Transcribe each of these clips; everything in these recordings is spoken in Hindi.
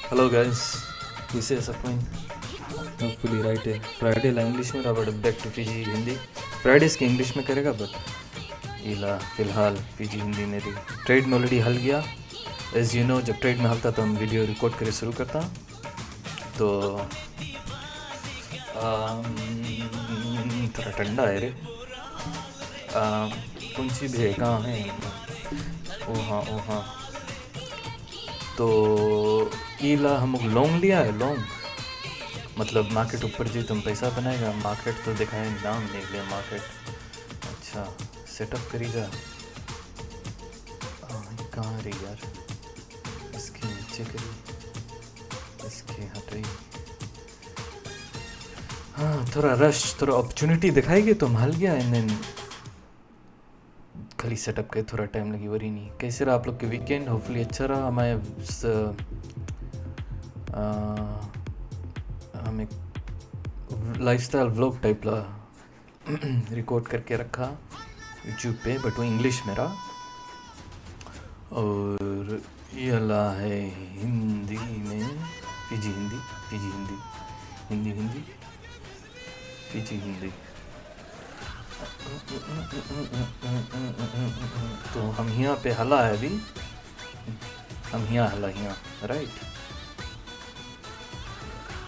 Hello guys, this is Appoint. Hopefully right है. Friday ला English में रहा but back to PG Hindi. Fridays के English में करेगा but इला फिलहाल PG हिंदी मेरी ट्रेड में ऑलरेडी हल गया. As you know जब ट्रेड में हलता तो हम वीडियो रिकॉर्ड करे शुरू करता. तो थोड़ा ठंडा है रे. कुंची भी है कहाँ है? ओ हाँ तो इला हम लॉन्ग लिया है. लॉन्ग मतलब मार्केट ऊपर जी तुम पैसा बनाएगा. मार्केट तो दिखाए नाम नहीं लिया मार्केट. अच्छा सेटअप करेगा. कहाँ रही यार? इसके नीचे करी, इसके हटाई. हाँ थोड़ा रश थोड़ा अपॉर्चुनिटी दिखाएगी तो हम हल गया. एंड खाली सेटअप के थोड़ा टाइम लगी वरी नहीं. कैसे रहा आप लोग के वीकेंड? होपफुली अच्छा रहा. हम एक लाइफस्टाइल व्लॉग टाइप ला रिकॉर्ड करके रखा यूट्यूब पे बट वो इंग्लिश में रहा. और ये ला है हिंदी में पीजी हिंदी पीजी हिंदी. तो हम यहाँ पे हला है अभी. हम यहाँ हला यहाँ राइट.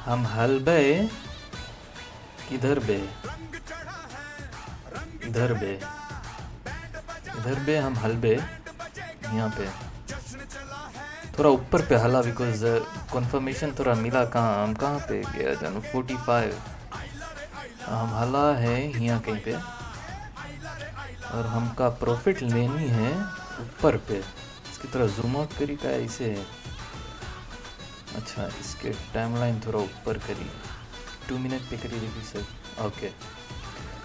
हम हल बे इधर बे इधर बे हम हल बे यहाँ पे थोड़ा ऊपर पे हला बिकॉज कंफर्मेशन थोड़ा मिला. हम कहाँ पे गया जानू 45. हम हला है यहाँ कहीं पे और हमका प्रॉफिट लेनी है ऊपर पे. इसकी तरह जूम आउट करी का ऐसे. अच्छा इसके टाइमलाइन थोड़ा ऊपर करी 2 मिनट पे करी देखी सर. ओके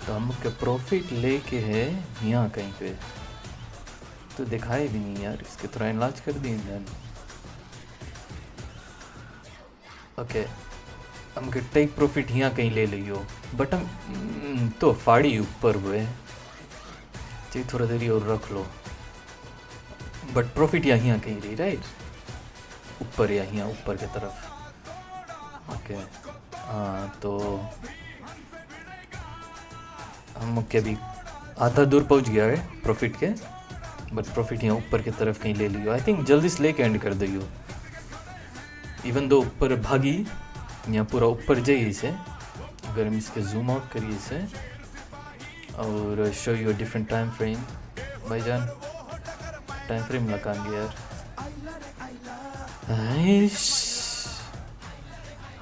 तो हमके प्रॉफिट लेके है यहाँ कहीं पे. तो दिखाए भी नहीं यार. इसके थोड़ा इलाज कर दी. ओके हमके टेक प्रॉफिट यहाँ कहीं ले लियो बट हम तो फाड़ी ऊपर हुए चाहिए. थोड़ा देरी और रख लो बट प्रॉफिट यहाँ कहीं रही राइट. ऊपर या यहाँ ऊपर की तरफ. ओके हाँ तो हम के अभी आधा दूर पहुँच गया है प्रॉफिट के बट प्रॉफिट यहाँ ऊपर की तरफ कहीं ले लियो. आई थिंक जल्दी से लेके एंड कर दियो. इवन दो ऊपर भागी यहाँ पूरा ऊपर जाइए इसे. अगर हम इसके जूम आउट करिए इसे और show you different time frame. भाईजान टाइम फ्रेम लगाएंगे यार.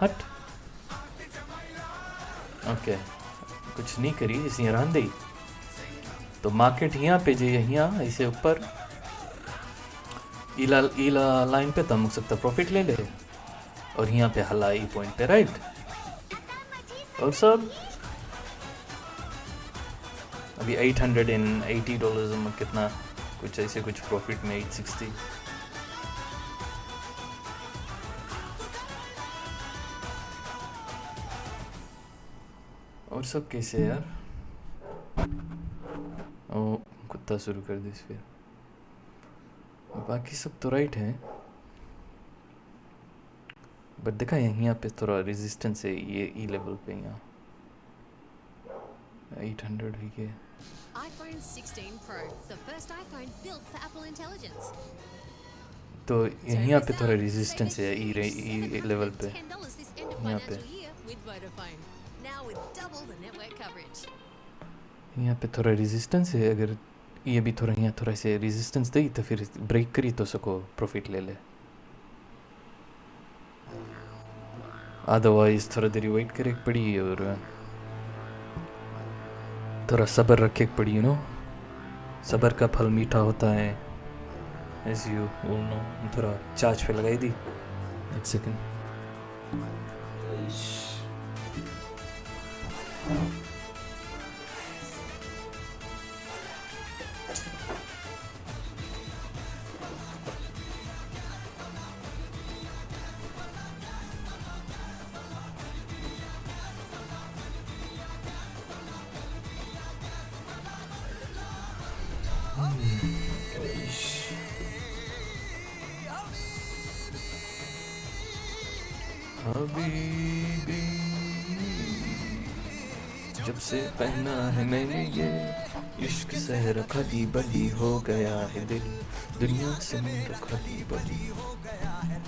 हट ओके कुछ नहीं करी इसी यहाँ रन दी. तो मार्केट यहाँ पे जाइए यहाँ ऐसे ऊपर इला लाइन पे तो हम सकता प्रॉफिट ले ले और यहाँ पे हला ई पॉइंट पे राइट. और सब अभी $880 में कितना कुछ ऐसे कुछ प्रॉफिट में 860. और सब कैसे यार? ओ कुत्ता शुरू कर दी फिर. बाकी सब तो राइट है बट देखा यहाँ पे थोड़ा रेजिस्टेंस है ये ई लेवल पे. यहाँ 800 ही के iPhone 16 Pro, the first iPhone built for Apple Intelligence. तो यहाँ पे थोड़ा रेजिस्टेंस है ई लेवल पे. यहाँ पे यहाँ पे थोड़ा रेजिस्टेंस है. अगर ये भी थोड़ा यहाँ थोड़ा से रेजिस्टेंस दे तो फिर ब्रेक करी तो सको प्रॉफिट ले ले. अदरवाइज थोड़ा देरी वेट करे पड़ी और थोड़ा सब्र रखे पड़ी. यू नो सब्र का फल मीठा होता है. एज यू नो थोड़ा चार्ज पे लगाई दी. एक सेकेंड. हबीबी जब से पहना है मैंने ये इश्क सहर खली बली हो गया है दिल दुनिया से मेरा खली बली हो गया है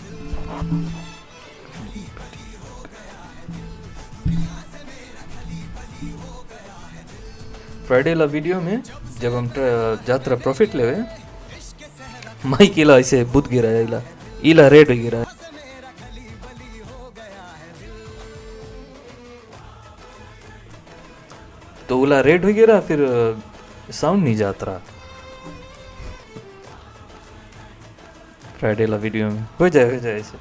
फ्राइडे ला वीडियो में जब हम जात्रा प्रॉफिट लेवे माइक इला ऐसे बुत गिरा है इला इला रेड गिरा है तो उला रेड हो गिरा फिर साउंड नहीं जाता रहा फ्राइडे ला वीडियो में हो जाए ऐसे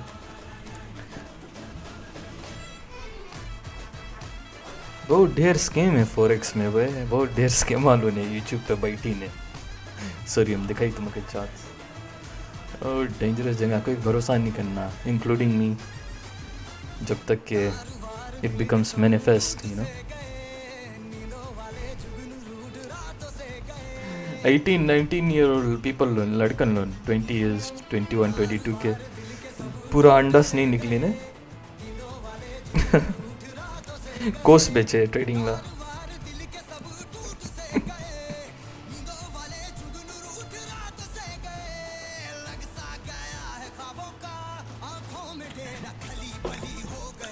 बहुत ढेर स्कैम है फॉरेक्स में वे बहुत ढेर स्कैम वालों ने यूट्यूब पे बैठी ने सॉरी हम दिखाई तुमके चार्ट और डेंजरस जगह कोई भरोसा नहीं करना इंक्लूडिंग मी जब तक के it becomes manifest you know 18-19 year old people loan लड़कन लोन 20 इयर्स 21 22 के पूरा अंडस नहीं निकली ने कोर्स बेचे ट्रेडिंग ला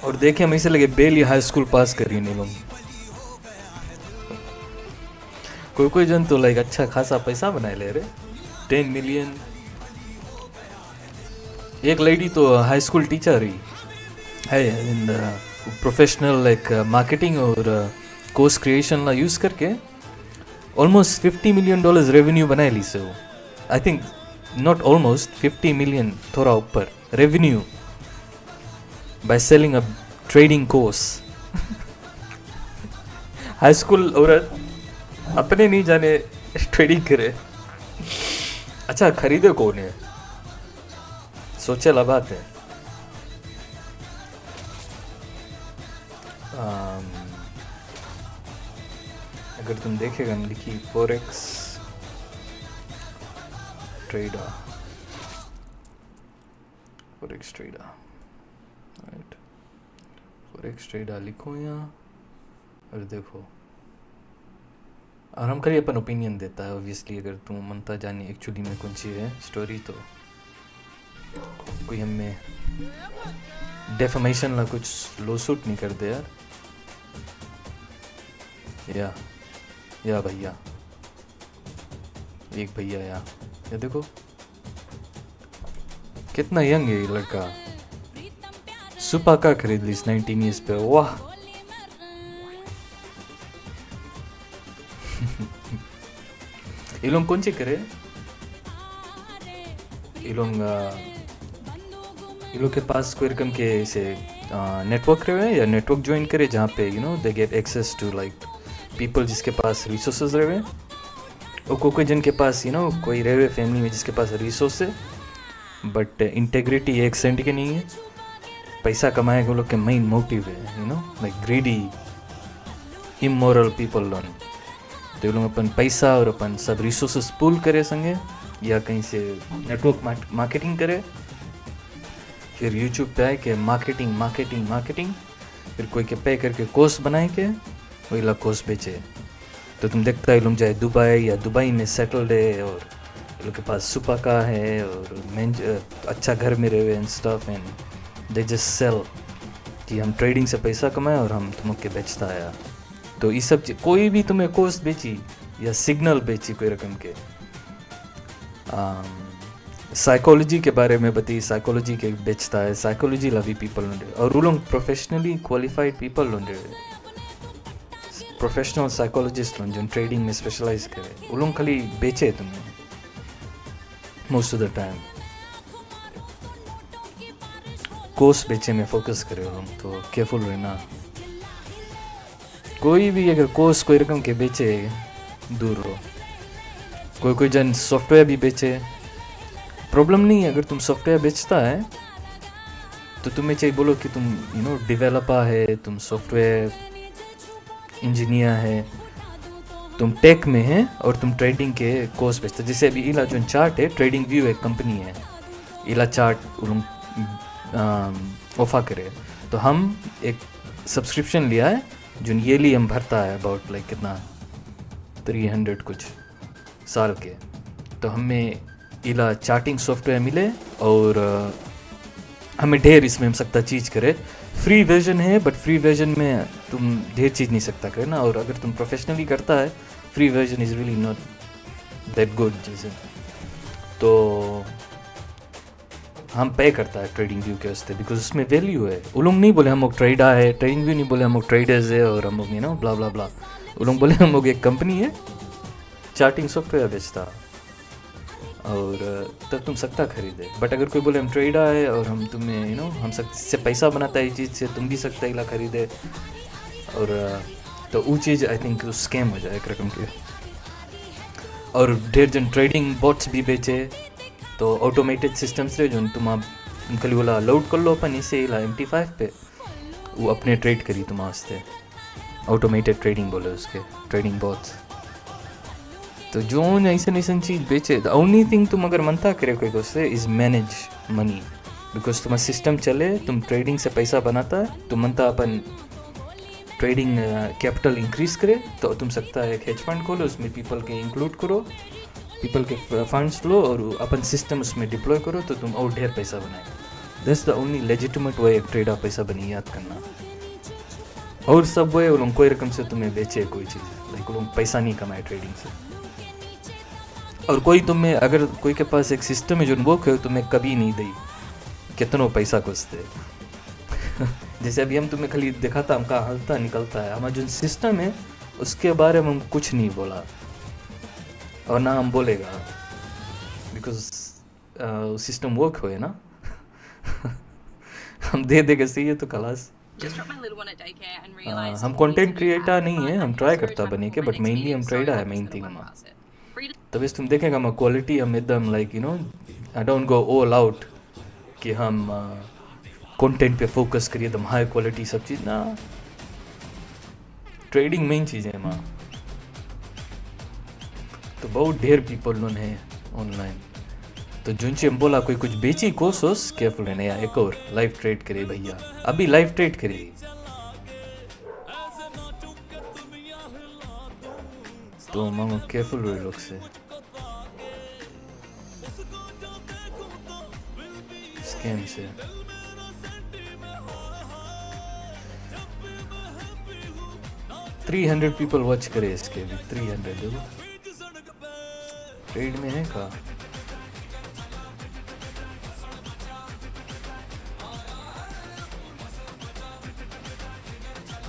और देखे हमें से लगे बेली हाई स्कूल पास करी नहीं लोग कोई जन तो लाइक अच्छा खासा पैसा बनाए ले रहे 10 मिलियन एक लेडी तो हाई स्कूल टीचर ही है इन प्रोफेशनल लाइक मार्केटिंग और कोर्स क्रिएशन ला यूज करके ऑलमोस्ट $50 मिलियन रेवेन्यू बनाए ली से वो I think not almost 50 million थोड़ा ऊपर revenue by selling a trading course high school औरत अपने नहीं जाने ट्रेडिंग करे अच्छा खरीदे कौन है सोचे ला बात है अगर तुम देखेगा लिखी forex trader right forex trader लिखो यहाँ और देखो और हम खाली अपन ओपिनियन देता है ऑब्वियसली अगर तुम मनता जानी एक्चुअली में कौन सी है स्टोरी तो कोई हमें डेफमेशन ला कुछ लो सूट नहीं कर दे यार या भैया एक भैया ये देखो कितना यंग है ये लड़का सुपा का खरीद ली 19 ईयर्स पे वाह ये लोग कौन सी करे ये लोग के पास कोई रकम के ऐसे नेटवर्क रहे या नेटवर्क ज्वाइन करे जहाँ पे you know they get access to like people जिसके पास रिसोर्सेज रहे और कोई जन के पास यू नो कोई रहे फैमिली में जिसके पास रिसोर्स है बट इंटेग्रिटी एक सेंट के नहीं है पैसा कमाए वो लोग के मेन मोटिव है you know like greedy immoral people loan तो ये लोग अपन पैसा और अपन सब रिसोर्सेस पूल करे संगे या कहीं से नेटवर्क मार्केटिंग करे फिर यूट्यूब पे आए के मार्केटिंग फिर कोई के पे करके कोर्स बनाए के वही ला कोर्स बेचे तो तुम देखता है लोग जाए दुबई या दुबई में सेटल्ड है और लोग के पास सुपा का है और अच्छा घर में रहे and stuff and they just sell कि हम ट्रेडिंग से पैसा कमाए और हम तुमको बेचता है तो ये सब कोई भी तुम्हें कोर्स बेची या सिग्नल बेची कोई रकम के साइकोलॉजी के बारे में बताई साइकोलॉजी के बेचता है साइकोलॉजी ला भी पीपल होंगे और वो लोग प्रोफेशनली क्वालिफाइड पीपल होंगे प्रोफेशनल साइकोलॉजिस्ट हों जो ट्रेडिंग में स्पेशलाइज करे वो लोग खाली बेचे तुम्हें most of the time course बेचे में फोकस करे वो लोग तो केयरफुल रहना कोई भी अगर कोर्स कोई रकम के बेचे दूर हो कोई जन सॉफ्टवेयर भी बेचे प्रॉब्लम नहीं है अगर तुम सॉफ्टवेयर बेचता है तो तुम्हें चाहिए बोलो कि तुम यू नो डेवलपर है तुम सॉफ्टवेयर इंजीनियर है तुम टेक में है और तुम ट्रेडिंग के कोर्स बेचते जैसे अभी इला जो चार्ट है ट्रेडिंग व्यू एक कंपनी है इला चार्ट ऑफर करे। तो हम एक सब्सक्रिप्शन लिया है जो ईयरली हम भरता है अबाउट लाइक कितना 300 कुछ साल के। तो हमें इला चार्टिंग सॉफ्टवेयर मिले और हमें ढेर इसमें हम सकता चीज़ करे। फ्री वर्जन है बट फ्री वर्जन में तुम ढेर चीज़ नहीं सकता करे ना, और अगर तुम प्रोफेशनली करता है free version is really not that good जैसे। तो हम पे करता है ट्रेडिंग व्यू के वास्ते बिकॉज उसमें वैल्यू है। वो लोग नहीं बोले हम लोग ट्रेडर है, ट्रेडिंग व्यू नहीं बोले हम लोग ट्रेडर्स है और हम लोग यू नो ब्ला ब्ला ब्ला। वो लोग बोले हम लोग एक कंपनी है चार्टिंग सॉफ्टवेयर बेचता और तब तुम सकता खरीदे। बट अगर कोई बोले हम ट्रेडर है और हम तुम्हें यू नो हम इससे पैसा बनाता है इस चीज़ से, तुम भी सकता इला खरीदे और तो वो चीज़ आई थिंक स्कैम हो जाए एक रकम की। और ढेर जन ट्रेडिंग बॉट्स भी बेचे, तो ऑटोमेटेड सिस्टम्स रहे जो तुम आप खाली बोला लोड कर लो अपन इसे ला MT5 पे, वो अपने ट्रेड करी तुम वास्ते। ऑटोमेटेड ट्रेडिंग बोले उसके, ट्रेडिंग बॉट्स। तो जो ऐसा चीज़ बेचे, द ओनली थिंग तुम अगर मनता करे कोई को से इज़ मैनेज मनी, बिकॉज तुम्हारा सिस्टम चले, तुम ट्रेडिंग से पैसा बनाता है, तुम मनता अपन ट्रेडिंग कैपिटल इंक्रीज करे तो तुम सकता है एक हेज फंड खोलो, उसमें पीपल के इंक्लूड करो, पीपल के फंड्स लो और अपन सिस्टम उसमें डिप्लॉय करो तो तुम और ढेर पैसा बनाए। That's the only legitimate way trader पैसा बनी याद करना। और सब वे वो लोग कोई रकम से तुम्हें बेचे कोई चीज़, लाइक वो लोग पैसा नहीं कमाए ट्रेडिंग से। और कोई तुम्हें अगर कोई के पास एक सिस्टम है जो वो तुम्हें कभी नहीं दी कितनों पैसा कुछते जैसे अभी हम तुम्हें खाली दिखाता हम कहाँ हलता निकलता है, हमारा जो सिस्टम है उसके बारे में हम कुछ नहीं बोला और ना हम बोलेगा बिकॉज सिस्टम वर्क हुए ना हम दे देगा सही है तो खलास। हम कंटेंट क्रिएटर नहीं है, हम ट्राई करता बने के, बट मेनली हम ट्रेडर है मेन थिंग में। तब इस तुम देखेगा मैं क्वालिटी हम एकदम like you know I don't go all out कि हम कंटेंट पे फोकस करिए एकदम हाई क्वालिटी सब चीज़ ना। ट्रेडिंग मेन चीज़ है माँ। तो बहुत ढेर पीपल लोन है ऑनलाइन, तो जिनसे हम बोला कोई कुछ बेची कोशिश केयरफुल है या एक और लाइव ट्रेड करे भैया, अभी लाइव ट्रेड करे तो मामा केयरफुल रहे लोग से, स्कैम से। $300 पीपल वॉच करे इसके भी, 300 देखो ट्रेड में है का।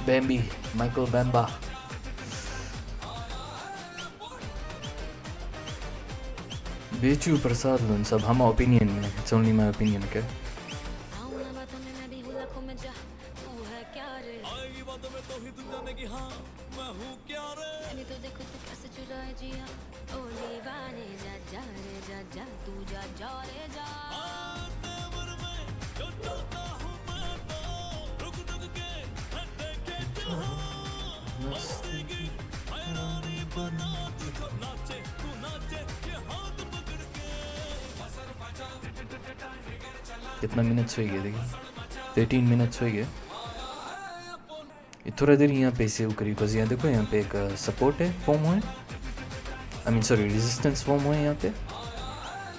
बैम्बी माइकल बैम्बा बेचू प्रसाद लोन सब हम ओपिनियन में, इट्स ओनली माय ओपिनियन के। कितना मिनट्स हो गए देखिए, 13 मिनट्स हो गए। थोड़ा देर यहाँ पे सेव करी बिकॉज यहाँ देखो यहाँ पे एक सपोर्ट है फॉर्म हुए, I mean sorry resistance form हुए यहाँ पे।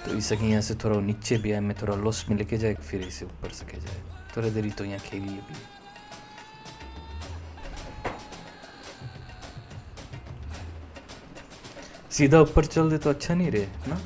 तो इस यहाँ से थोड़ा नीचे भी आए, मैं थोड़ा लॉस में लेके जाए फिर इसे ऊपर सके जाए। थोड़ा देरी तो यहाँ खेली अभी। सीधा ऊपर चल दे तो अच्छा नहीं रहे ना।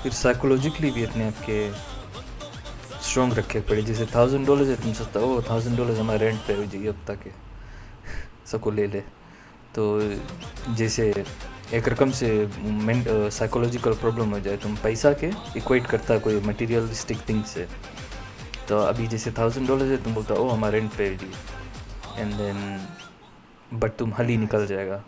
फिर साइकोलॉजिकली भी अपने आप के स्ट्रॉन्ग रखे पड़े। जैसे $1000 है, तुम सोचता हो $1000 हमारे रेंट पे हो जाइए अब तक सबको ले ले। तो जैसे एक रकम से साइकोलॉजिकल प्रॉब्लम हो जाए, तुम पैसा के इक्वेट करता है कोई मटेरियलिस्टिक थिंग से। तो अभी जैसे $1000 है, तुम बोलता ओ हमारा रेंट पे डी, एंड देन बट तुम हल ही निकल जाएगा।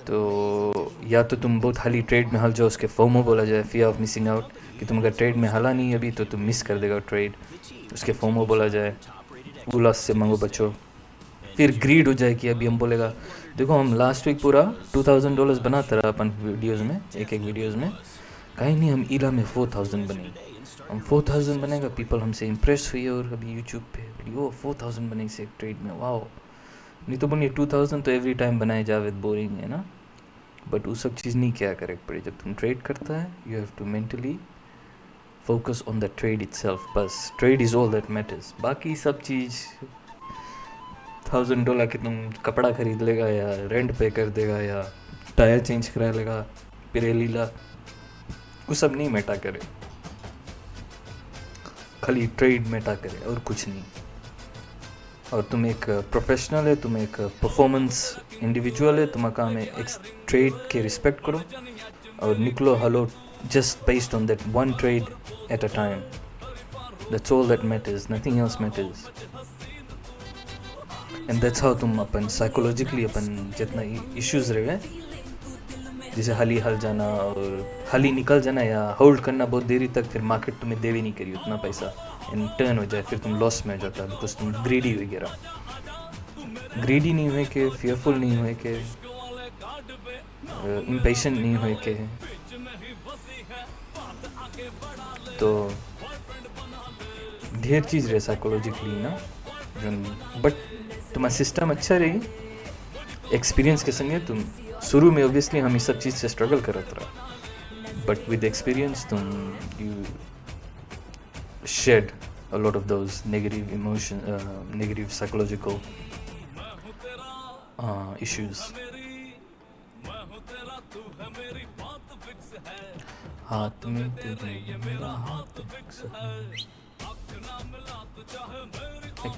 तो या तो तुम बहुत हाली ट्रेड में हल जाओ, उसके फोमो बोला जाए, फियर ऑफ मिसिंग आउट, कि तुम अगर ट्रेड में हला नहीं अभी तो तुम मिस कर देगा ट्रेड, उसके फोमो बोला जाए। उलास से मांगो बचो। फिर ग्रीड हो जाए कि अभी हम बोलेगा देखो हम लास्ट वीक पूरा $2000 बनाता रहा अपन वीडियोज़ में, एक वीडियोज़ में, कहीं नहीं हम इला में 4000 बने, हम 4000 बनेगा, पीपल हमसे इम्प्रेस हुई और अभी यूट्यूब पे वो 4000 बने से एक ट्रेड में, वाओ। नहीं तो बोलिए 2000 तो एवरी टाइम बनाए जावेद, बोरिंग है ना। बट वो सब चीज़ नहीं क्या करे पड़े, जब तुम ट्रेड करता है you have to mentally focus on the trade itself, बस trade is all that matters. बाकी सब चीज़ $1000 के तुम कपड़ा खरीद लेगा या रेंट पे कर देगा या टायर चेंज करा लेगा, फिर लीला, वो सब नहीं मैटर करे, खाली ट्रेड मैटर करे और कुछ नहीं। और तुम एक प्रोफेशनल है, तुम एक परफॉर्मेंस इंडिविजुअल है, तुम्हारा काम है एक ट्रेड के रिस्पेक्ट करो और निकलो hello, just based on that one trade at a time, that's all that matters, nothing else matters. And that's how तुम अपन साइकोलॉजिकली अपन जितना इश्यूज़ रहे, जैसे हाली हल जाना और हाली निकल जाना या होल्ड करना बहुत देरी तक, फिर मार्केट तुम्हें दे भी नहीं करी उतना पैसा एंड टर्न हो जाए, फिर तुम लॉस में हो जाता, बिकॉज तुम ग्रीडी वगैरह, ग्रीडी नहीं हुए के, फियरफुल नहीं हुए के, इम्पेशेंट नहीं हुए के, तो ढेर चीज़ रहे साइकोलॉजिकली ना। बट तुम्हारा सिस्टम अच्छा रही, एक्सपीरियंस के संगे तुम शुरू में ऑब्वियसली हम इस सब चीज़ से स्ट्रगल करत रहा, बट विद एक्सपीरियंस तुम you shed a lot of those negative negative psychological issues. हाथ में तेरे मेरा हाथ फिक्स है।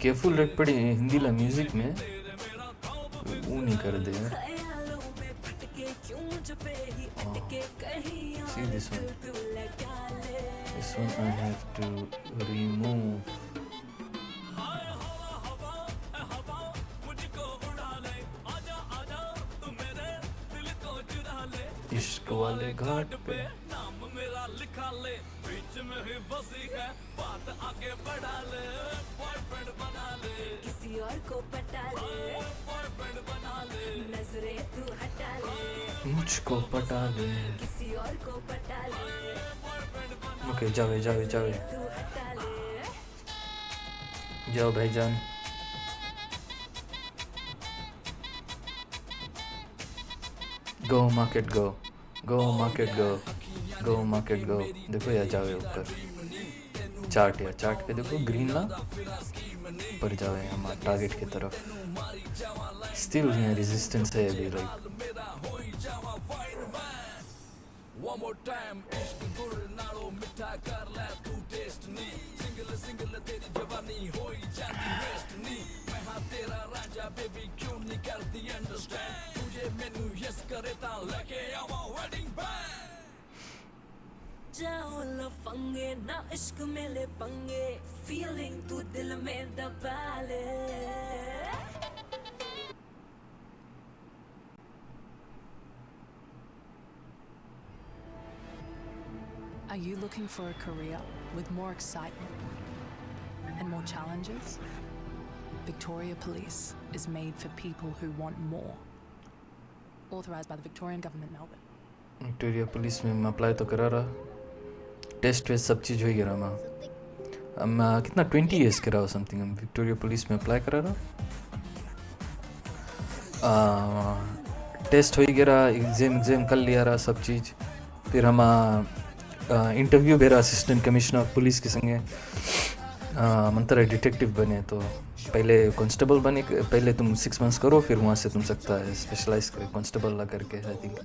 केयरफुल रेट पड़ी हिंदी ला म्यूजिक में, वो नहीं कर दे यार। See this one. This one I have to remove. इश्क वाले घाट पे किसी और को पटा ले, नजरे तू हटा ले, मुझको पटा ले, किसी और को पटा ले, ओके जावे जावे जावे, तू हटा ले। जाओ भाईजान। गो मार्केट गो, गो मार्केट गो, गो मार्केट गो। देखो यार जावे ऊपर चार्ट, या चार्ट पे देखो ग्रीन ला ऊपर जावे हमारे टारगेट की तरफ। स्टिल यहाँ रेजिस्टेंस है अभी, लाइक जाओ लफंगे ना इश्क में ले पंगे, फीलिंग तू दिल में दबा ले। Are you looking for a career with more excitement and more challenges? Victoria Police is made for people who want more. Authorised by the Victorian Government, Melbourne. Victoria police में मैं अप्लाई तो करा रहा, टेस्ट वेस्ट सब चीज़ हो ही रहा। मैं कितना 20 ईयर्स करा हो समथिंग, हम विक्टोरिया पुलिस में अप्लाई करा रहा, टेस्ट हो ही गया, एग्ज़ाम कर लिया रहा सब चीज़। फिर हम इंटरव्यू भी रहा असिस्टेंट कमिश्नर ऑफ पुलिस के संगे, मंतरा डिटेक्टिव बने, तो पहले कांस्टेबल बने, पहले तुम 6 मंथ्स करो, फिर वहाँ से तुम सकता है स्पेशलाइज कर कांस्टेबल ला करके आई थिंक।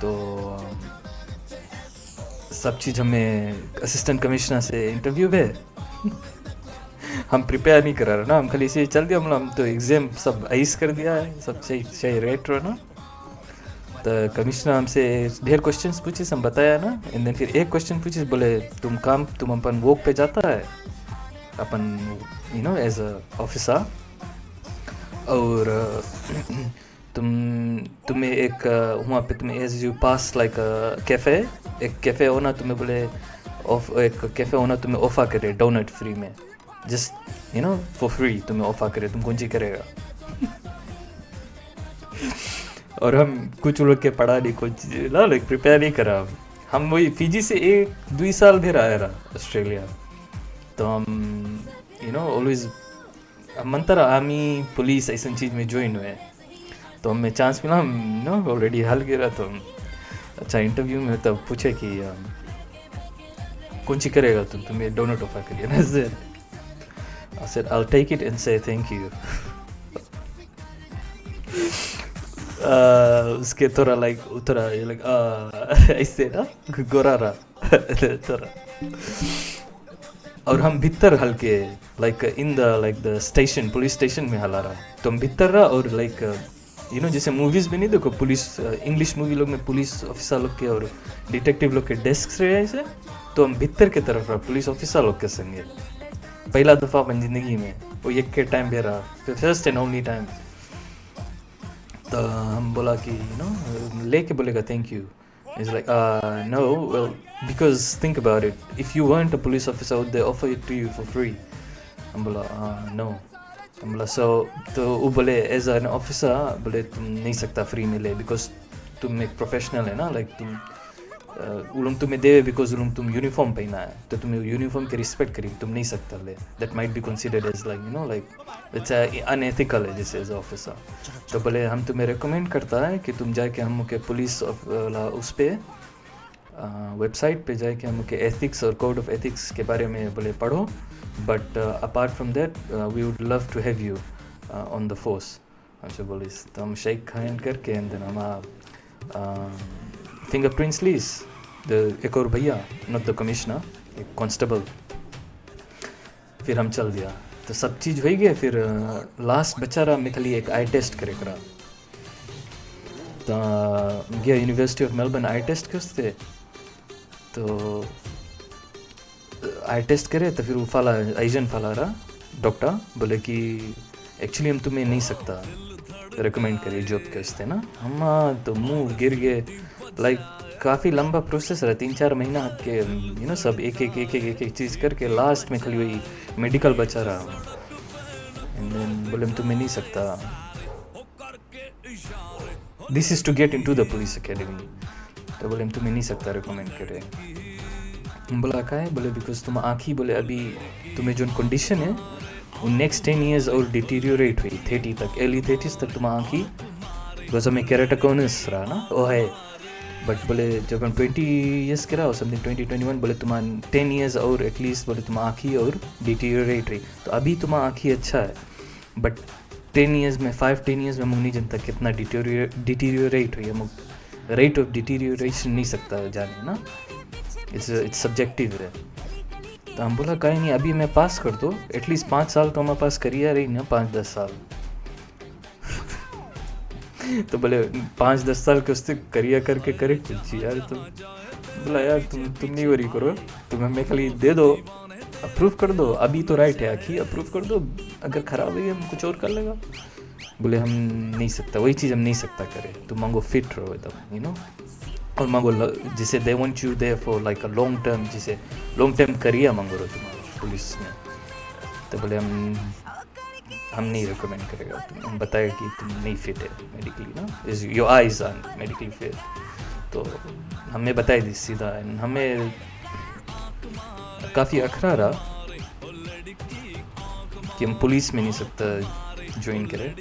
तो सब चीज़ हमें असिस्टेंट कमिश्नर से इंटरव्यू है हम प्रिपेयर नहीं करा रहे ना, हम खाली इसे चल दिया, हम तो एग्ज़ाम सब आइस कर दिया है, सब सही सही रेट रहा ना। तो कमिश्नर हमसे ढेर क्वेश्चंस पूछे, हम बताया ना, एंड देन फिर एक क्वेश्चन पूछे, बोले तुम अपन वोक पे जाता है अपन एज अ ऑफिसर, और तुम्हें एक वहाँ पे तुम्हें as you pass like cafe, एक कैफ़े होना तुम्हें बोले एक कैफ़े होना तुम्हें ऑफर करे डोनट फ्री में, जस्ट फॉर फ्री तुम्हें ऑफर करे, तुम कौन सी करेगा? और हम कुछ लोग के पढ़ा नहीं, कुछ ना लाइक प्रिपेयर नहीं करा, हम वही फिजी से 1-2 साल भी आया रहा ऑस्ट्रेलिया, तो हम ऑलवेज हम मनता आर्मी पुलिस ऐसा चीज़ में ज्वाइन हुए, तो हमें चांस मिला, हम ऑलरेडी हाल गिरा, तो अच्छा इंटरव्यू में तब पूछे कि कौन सी करेगा तुम्हें डोनट ऑफर करिए ना, I said I'll take it and say thank you. उसके थोड़ा लाइक ऐसे ना गोरा रहा थोड़ा, और हम भीतर हल्के like in the station, police station में हला रहा, तो हम भीतर रहा, और लाइक जैसे मूवीज में नहीं देखो पुलिस, इंग्लिश मूवी लोग में पुलिस ऑफिसर लोग के और डिटेक्टिव लोग के डेस्क रहे ऐसे, तो हम भीतर के तरफ रहा पुलिस ऑफिसर लोग के संगे, पहला दफ़ा अपन जिंदगी में वो एक के टाइम पे रहा, फर्स्ट एंड ओनली टाइम। तो हम बोला कि लेके बोलेगा thank you, is like no, well because think about it, if you want a police officer they offer it to you for free. हम बोला नो, हम बोला सो, तो वो बोले एज एन ऑफिसर बोले तुम नहीं सकता फ्री में ले, बिकॉज तुम एक प्रोफेशनल है ना, लाइक तुम उलूम तुम्हें दे बिकॉज उलूम तुम यूनिफॉर्म पहना है, तो तुम्हें यूनिफॉर्म की रिस्पेक्ट करी, तुम नहीं सकता ले, that might be considered as like it's unethical है जैसे एज ऑफिसर। तो बोले हम तुम्हें रिकमेंड करता है कि तुम जाके हम के पुलिस उस पर वेबसाइट पे जाके हम के एथिक्स और कोड ऑफ एथिक्स के बारे में बोले पढ़ो, but apart from that we would love to have you on the force. हमसे बोले, तो हम शेक हैंड करके एंड देन हम फिंगरप्रिंट्स लीज एक और भैया, नॉट द कमिश्नर, एक कांस्टेबल, फिर हम चल दिया, तो सब चीज़ हो गया। फिर लास्ट बच्चा रहा मैं खाली एक आई टेस्ट करे करा, तो गया university of Melbourne I test करते, तो आई टेस्ट करे, तो फिर वो फाला एजेंट फाला रहा डॉक्टर, बोले कि एक्चुअली हम तुम्हें नहीं सकता रिकमेंड करिए जॉब के वास्ते ना। हम तो मुंह गिर गए, लाइक काफ़ी लंबा प्रोसेस रहा, 3-4 महीना के सब एक चीज़ करके लास्ट में खाली वही मेडिकल बचा रहा, एंड देन बोले हम तुम्हें नहीं सकता, this is to get into the police academy, तो बोले हम तुम्हें नहीं सकता रिकमेंड करें। हम बोला क्या है, बोले बिकॉज तुम आँखी, बोले अभी तुम्हें जो कंडीशन है वो नेक्स्ट 10 years और डिटीरियोरेट हुई 30 तक, अर्ली 30s तक तुम आँखी, बिकॉज हमें केराटोकोनस रहा ना वो है, बट बोले जब हम 20 years के रहा समथिंग 2021, बोले तुम 10 years और एटलीस्ट बोले तुम आँखी और डिटीरियोरेट रही, तो अभी तुम आँखी अच्छा है, बट 10 years में 5-10 years में हम नहीं जानता कितना डिटीरियोरेट हुई, हम रेट ऑफ डिटीरियोरेशन नहीं सकता जाने ना, इट्स सब्जेक्टिव है। तो हम बोला कहीं नहीं, अभी मैं पास कर दो, एटलीस्ट 5 साल तो हमारे पास करियर रही ना, 5-10 साल तो बोले 5-10 साल के उससे करियर करके करे कुछ यार, तुम बोला यार तुम नहीं वरी करो, तुम हमें खाली दे दो, अप्रूव कर दो, अभी तो राइट है आखिर अप्रूव कर दो, अगर ख़राब हुई हम कुछ और कर लेगा। बोले हम नहीं सकता, वही चीज़ हम नहीं सकता करे, तुम मांगो फिट रहो एकदम और मांगो जिसे they want you there for like a long term, जिसे लॉन्ग टर्म करियर मांगो रहो तुम्हारा पुलिस में। तो बोले हम नहीं रिकमेंड करेगा, हम बताएगा कि तुम नहीं फिट है मेडिकली ना, is your eyes are medically fit, तो हमें बताई दी सीधा, हमें काफ़ी अखरा रहा कि हम पुलिस में नहीं सकता ज्वाइन करें,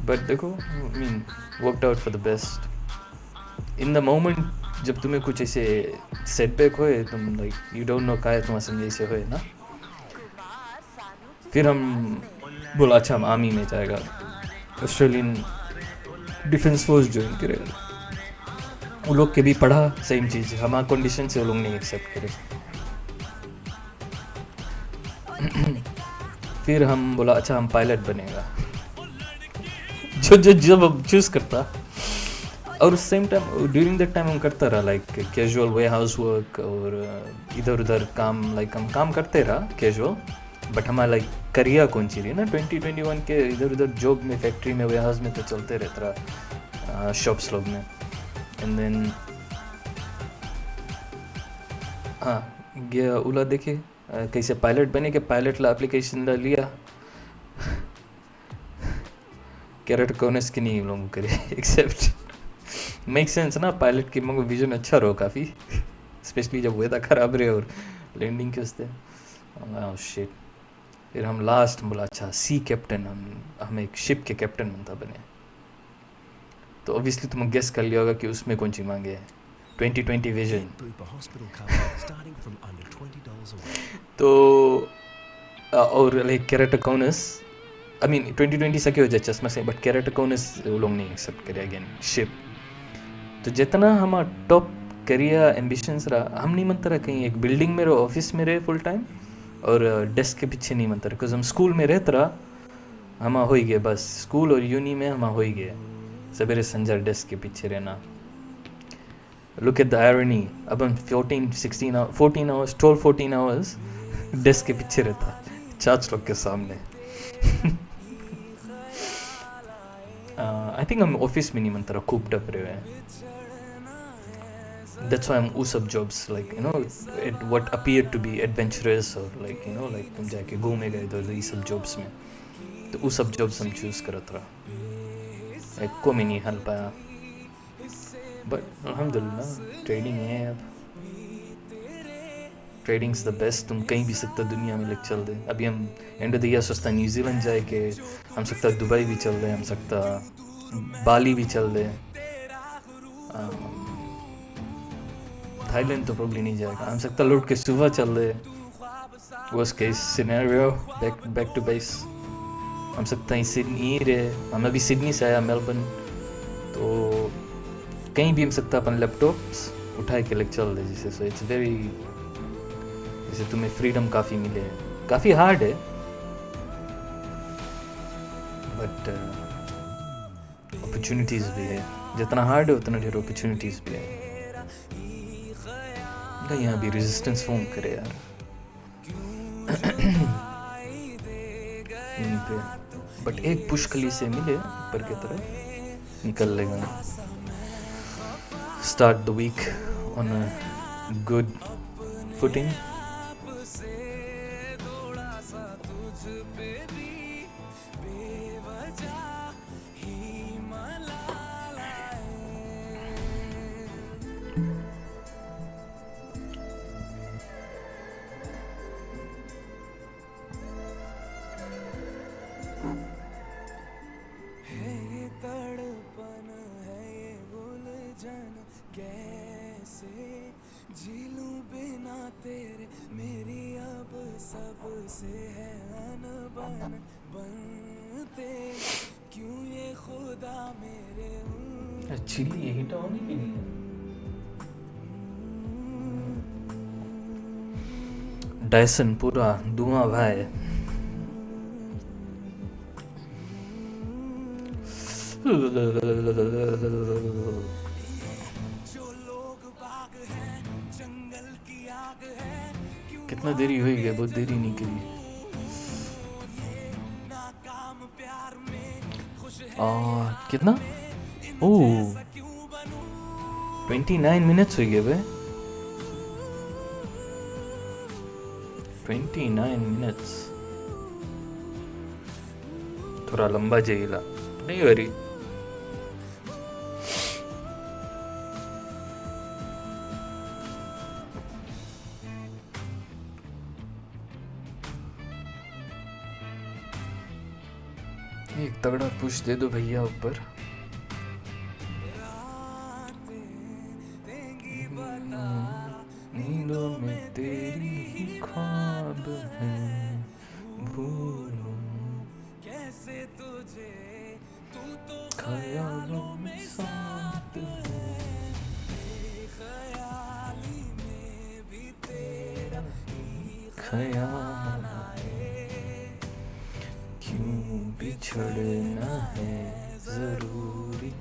बट देखो mean worked out for the best. In the moment जब तुम्हें कुछ ऐसे सेटबैक होए, तुम लाइक यू डोंट नो क्या तुम्हारा समझे ऐसे होए ना, फिर हम बोला अच्छा हम आर्मी में जाएगा, ऑस्ट्रेलियन डिफेंस फोर्स ज्वाइन करेगा, वो लोग के भी पढ़ा सेम चीज़, हमारा कंडीशन से वो लोग नहीं एक्सेप्ट करे। फिर हम बोला अच्छा हम पायलट बनेगा। जो जो जब चूज़ करता, और उस same time during that time हम करता रहा like casual way house work, और इधर उधर काम, लाइक हम काम करते रहा कैजुअल, बट हमारा लाइक करियर कौन सी रही ना 2021 के इधर उधर जॉब में, फैक्ट्री में, वे हाउस में तो चलते रहता रहा, शॉप्स लोग में। एंड देन हाँ गया उला देखे कैसे पायलट बने के पायलट ला एप्लीकेशन ला लिया, कैरेट कॉनस के नहीं लोगों करे एक्सेप्ट मेक सेंस ना, पायलट की मगर विजन अच्छा रहो काफ़ी, स्पेशली जब वेदर ख़राब रहे और लैंडिंग के उसते शिट। फिर हम लास्ट बोला अच्छा सी कैप्टन, हम एक शिप के कैप्टन बनता बने। तो ऑब्वियसली तुम गेस कर लिया होगा कि उसमें कौन सी मांगे है 2020 विजन। तो और लाइक कैरेटोकॉनस, आई मीन 2020 सके हो जाए चश्मा से, बट कैरेटोकॉनस वो लोग नहीं एक्सेप्ट करे अगेन शिप। तो जितना हमारा टॉप करियर एम्बिशंस रहा, हम नहीं मनता रहा कहीं एक बिल्डिंग में रहो, ऑफिस में रहे फुल टाइम, और डेस्क के पीछे नहीं मनता रहा, बिकॉज हम स्कूल में रहते रहा, हम हो ही गए बस, स्कूल और यूनी में हम हो ही गए सवेरे संजर डेस्क के पीछे रहना। लुक एट द आयरनी, अब हम 14 आवर्स 14 आवर्स डेस्क के पीछे रहता चार्ज लोग के सामने। आई थिंक हम ऑफिस में नहीं मनता रहा, खूब डप रहे हैं। That's why I'm usab jobs, like you know, what appeared to be adventurous, or like you know, like तुम जाके घूमेगा इधर ये सब jobs में, तो उस सब jobs हम choose करत रहा, एक को में नहीं हल पाया, but अल्हम्दुलिल्लाह ट्रेडिंग है अब, ट्रेडिंग इज द बेस्ट, तुम कहीं भी सकता दुनिया में लेके चल दे। अभी हम एंड ऑफ द ईयर सोचता न्यूजीलैंड जाए के, हम सकता दुबई भी चल दे, हम सकता बाली भी चल दे, थाईलैंड तो प्रॉब्ली नहीं जाएगा, हम सकता लौट के सुबह चल दे, worst case scenario back to base. हम सकता ही सिडनी रहे, हम अभी सिडनी से आया मेलबर्न, तो कहीं भी हम सकता अपन लैपटॉप्स उठाए के लेके चल दे जिसे, सो इट्स वेरी, जैसे तुम्हें फ्रीडम काफ़ी मिले, काफ़ी हार्ड है बट अपॉर्चुनिटीज़ भी है, जितना हार्ड है उतना ढेर अपॉर्चुनिटीज़ भी है। यहाँ भी रेजिस्टेंस फॉर्म करे यार यहीं पे, बट एक पुश खली से मिले ऊपर की तरफ निकल लेगा, start the week on a good footing. चिल्ली यही तो होने की नहीं है, डायसन पूरा धुआं भाई। कितना देरी हुई है, बहुत देरी नहीं करी। कितना 29 मिनट्स हो गए बे, 29 मिनट्स थोड़ा लंबा जाइला नहीं हो रही। एक तगड़ा पुश दे दो भैया ऊपर। नींदों में तेरी ही ख्वाब है, भूलूं कैसे तुझे, तू तो ख्यालों में साथ है, ख्याली में भी तेरा ही ख्याल आए। छोड़ना है ज़रूरी।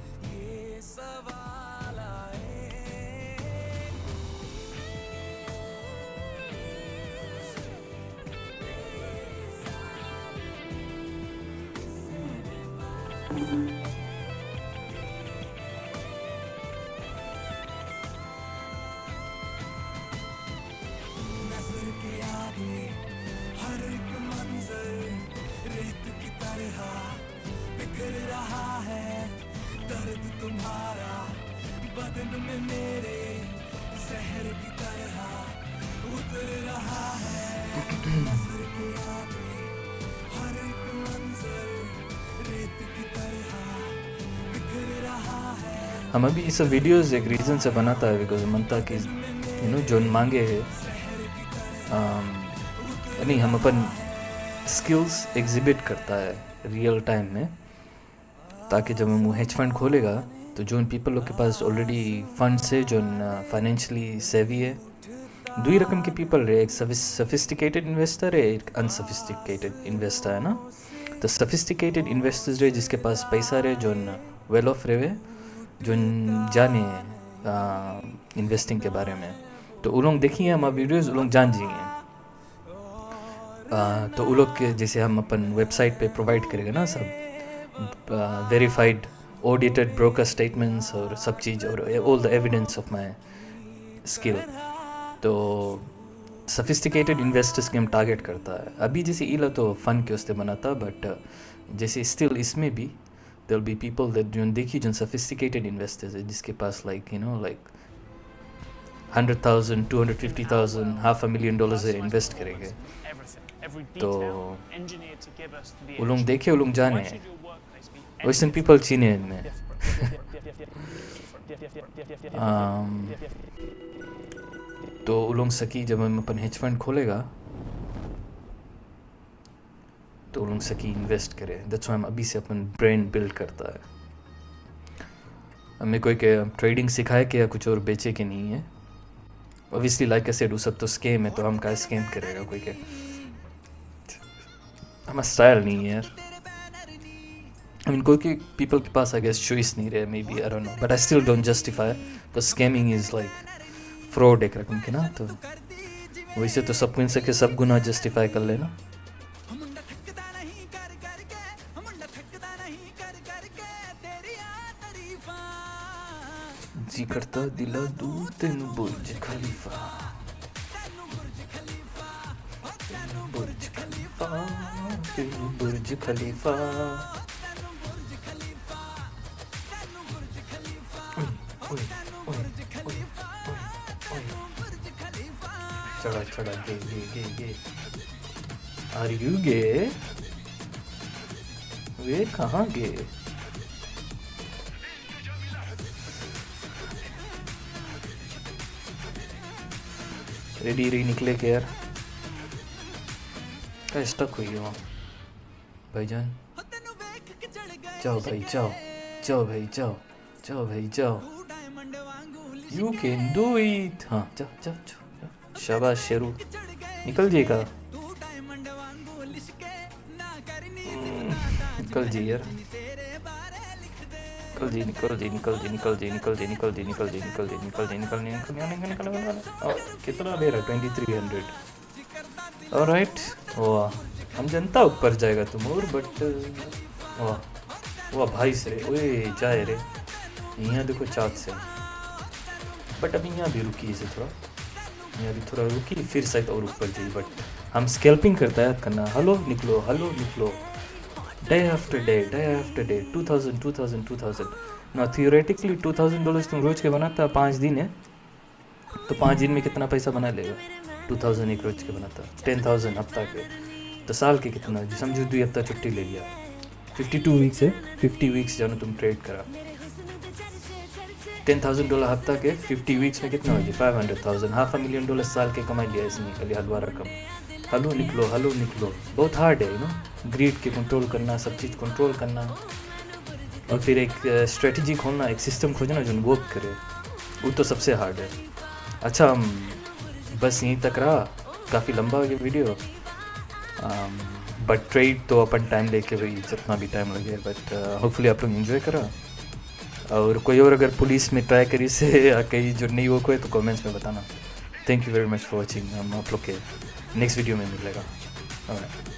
हम अभी ये सब वीडियोस एक रीज़न से बनाता है बिकॉज मनता कि जो मांगे है नहीं हम अपन स्किल्स एग्जिबिट करता है रियल टाइम में, ताकि जब हम हेज फंड खोलेगा तो जो पीपल लोग के पास ऑलरेडी फंड्स है, जो फाइनेंशियली सेवी है, दो ही रकम के पीपल रहे, एक सफिस्टिकेटेड इन्वेस्टर है, एक अनसफिस्टिकेटेड इन्वेस्टर है ना। तो सफिस्टिकेटेड इन्वेस्टर्स रहे जिसके पास पैसा रहे, जो वेल ऑफ रहे, जो जाने इन्वेस्टिंग के बारे में, तो वो लोग देखिए हमारे वीडियोज़, वो लोग जान जाइए। तो वो लोग के जैसे हम अपन वेबसाइट पे प्रोवाइड करेंगे ना सब वेरीफाइड ऑडिटेड ब्रोकर स्टेटमेंट्स और सब चीज़ और all the evidence of my skill. तो सफिस्टिकेटेड इन्वेस्टर्स के हम टारगेट करता है। अभी जैसे इला तो फन के उससे बनाता, बट जैसे स्टिल इसमें भी there will be people that जो देखिए जो सफिस्टिकेटेड इन्वेस्टर्स है जिसके पास लाइक लाइक 100,000 250,000 $500,000 से इन्वेस्ट करेंगे। तो वो लोग देखे, वो लोग जाने, वैसे पीपल चीने इनमें तो वो लोग सकी जब हम अपन हेज फंड खोलेगा तो वो लोग सकी इन्वेस्ट करे। दैट्स व्हाई हम अभी से अपन ब्रेन बिल्ड करता है। हमें कोई के ट्रेडिंग सिखाए कि या कुछ और बेचे के नहीं है। ऑब्वियसली लाइक आई सेड वो सब तो स्कैम है, तो हम क्या स्कैम करेगा कोई के, हमारा स्टाइल नहीं है यार। आई मीन कोई के पीपल के पास आई गेस चॉइस नहीं रहे, maybe I don't know, but I still don't justify because scamming is like fraud एक रकम के ना। तो वैसे तो सब कुछ सके सब गुना जस्टिफाई कर लेना। जी करता दिला दूर तेनू बुर्ज खलीफा, बुर्ज खलीफा, तेनू बुर्ज खलीफा। चढ़ा चढ़ा गे आर यू गे, वे कहाँ गे? रेडी रही निकले के यार, क्या स्टक हुई है वहाँ भाईजान। जाओ भाई जाओ, जाओ भाई जाओ, जाओ भाई जाओ, यू कैन डू इट। हाँ जाओ जाओ जाओ, शाबाश शेरू, निकल जाएगा, निकल जी यार, निकल जी निकल जी निकल जी निकल जी निकल जी निकल जी निकल जी निकल जी निकल जी निकल निकल निकल। कितना दे रहा है? 2300। ऑलराइट, वाह हम जनता ऊपर जाएगा तुम और, बट वाह वाह भाई से ओए जाए रे, यहाँ देखो चाँद से, बट अभी यहाँ भी रुकी इसे थोड़ा, यहाँ भी थोड़ा रुकी, फिर शायद और ऊपर जाइए, बट हम स्कैल्पिंग करता है करना। हलो निकलो, डे आफ्टर डे 2000 ना। थियोरेटिकली $2,000 तुम रोज के बनाता, 5 दिन है तो 5 दिन में कितना पैसा बना लेगा? 2000 एक रोज के बनाता, 10,000 हफ्ता के, तो साल के कितना समझो 2 हफ्ता छुट्टी ले लिया, 52 वीक्स है, 50 वीक्स जानो तुम ट्रेड करा, $10,000 हफ्ता के 50 वीक्स में कितना हो जाए? 500,000, $500,000 साल के कमाई लिया इसने, खाली हलवा रकम। हलो निकलो, बहुत हार्ड है ग्रीड के कंट्रोल करना, सब चीज़ कंट्रोल करना, और फिर एक स्ट्रेटजी खोलना, एक सिस्टम खोजना जो वर्क करे, वो तो सबसे हार्ड है। अच्छा हम बस यहीं तक रहा, काफ़ी लंबा हो गया वीडियो। बट ट्रेड तो अपन टाइम लेके भाई जितना भी टाइम लगे, बट होपफुली आप लोग इन्जॉय करा। और कोई और अगर पुलिस में ट्राई करी से या कहीं जो नहीं हो कोई तो कमेंट्स में बताना। Thank you very much for watching. हम आप लोग के नेक्स्ट वीडियो में मिलेगा। ऑलराइट।